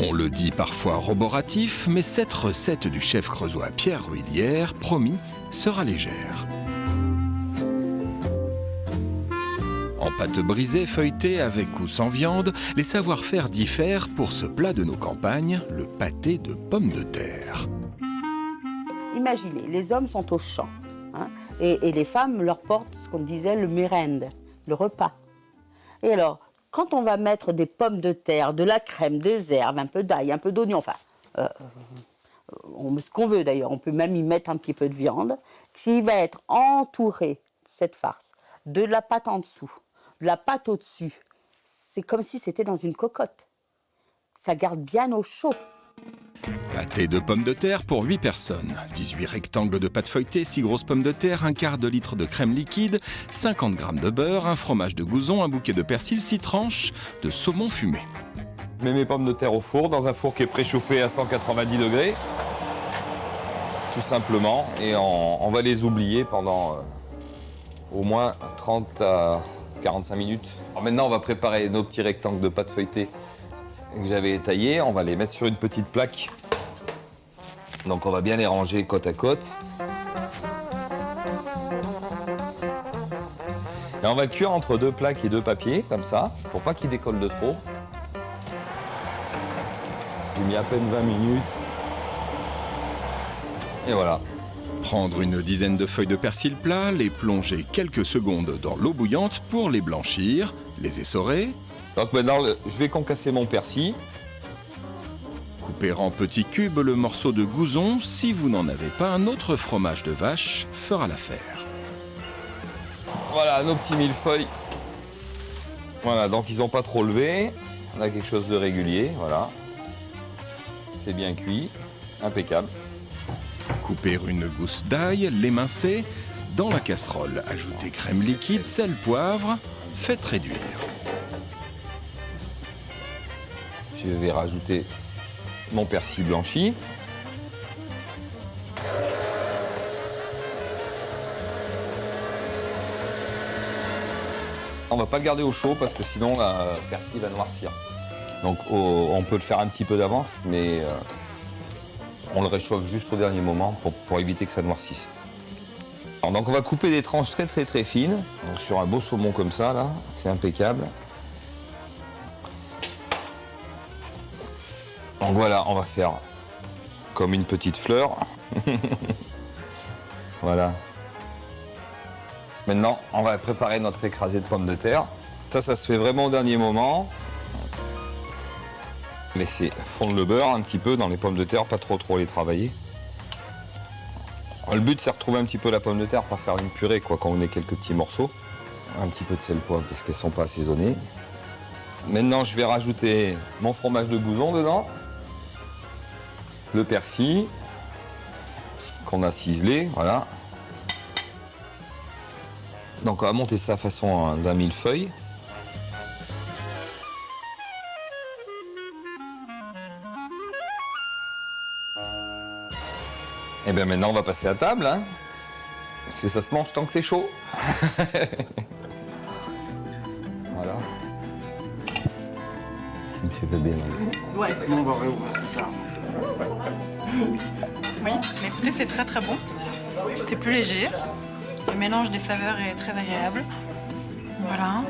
On le dit parfois roboratif, mais cette recette du chef creusois Pierre Ruillière, promis, sera légère. En pâte brisée, feuilletée, avec ou sans viande, les savoir-faire diffèrent pour ce plat de nos campagnes, le pâté de pommes de terre. Imaginez, les hommes sont au champ, hein, et les femmes leur portent ce qu'on disait le merende, le repas. Et alors, quand on va mettre des pommes de terre, de la crème, des herbes, un peu d'ail, un peu d'oignon, enfin, on met ce qu'on veut d'ailleurs, on peut même y mettre un petit peu de viande, qui va être entouré, cette farce, de la pâte en dessous, de la pâte au-dessus. C'est comme si c'était dans une cocotte. Ça garde bien au chaud. Pâté de pommes de terre pour 8 personnes. 18 rectangles de pâte feuilletée, 6 grosses pommes de terre, un quart de litre de crème liquide, 50 g de beurre, un fromage de gouzon, un bouquet de persil, 6 tranches de saumon fumé. Je mets mes pommes de terre au four, dans un four qui est préchauffé à 190 degrés. Tout simplement. Et on va les oublier pendant au moins 30 à 45 minutes. Alors maintenant, on va préparer nos petits rectangles de pâte feuilletée que j'avais taillés. On va les mettre sur une petite plaque. Donc on va bien les ranger côte à côte. Et on va le cuire entre 2 plaques et 2 papiers, comme ça, pour pas qu'ils décollent de trop. J'ai mis à peine 20 minutes. Et voilà. Prendre une dizaine de feuilles de persil plat, les plonger quelques secondes dans l'eau bouillante pour les blanchir, les essorer. Donc maintenant, je vais concasser mon persil. Couper en petits cubes le morceau de gouzon. Si vous n'en avez pas, un autre fromage de vache fera l'affaire. Voilà, nos petits millefeuilles. Voilà, donc ils n'ont pas trop levé. On a quelque chose de régulier, voilà. C'est bien cuit, impeccable. Couper une gousse d'ail, l'émincer. Dans la casserole, ajoutez crème liquide, sel, poivre. Faites réduire. Je vais rajouter mon persil blanchi. On va pas le garder au chaud parce que sinon le persil va noircir. Donc on peut le faire un petit peu d'avance, mais on le réchauffe juste au dernier moment pour éviter que ça noircisse. Alors, donc on va couper des tranches très fines. Donc sur un beau saumon comme ça, là, c'est impeccable. Donc voilà, on va faire comme une petite fleur. Voilà. Maintenant, on va préparer notre écrasé de pommes de terre. Ça se fait vraiment au dernier moment. Laisser fondre le beurre un petit peu dans les pommes de terre, pas trop les travailler. Le but, c'est de retrouver un petit peu la pomme de terre, pas faire une purée quoi, quand on ait quelques petits morceaux. Un petit peu de sel poivre parce qu'elles ne sont pas assaisonnées. Maintenant, je vais rajouter mon fromage de gouzon dedans. Le persil qu'on a ciselé, voilà. Donc on va monter ça façon d'un millefeuille. Et bien maintenant on va passer à table, hein. Ça se mange tant que c'est chaud. Voilà. Si monsieur veut bien. Ouais, on va réouvrir plus tard. Oui, mais écoutez, c'est très bon. C'est plus léger. Le mélange des saveurs est très agréable. Voilà.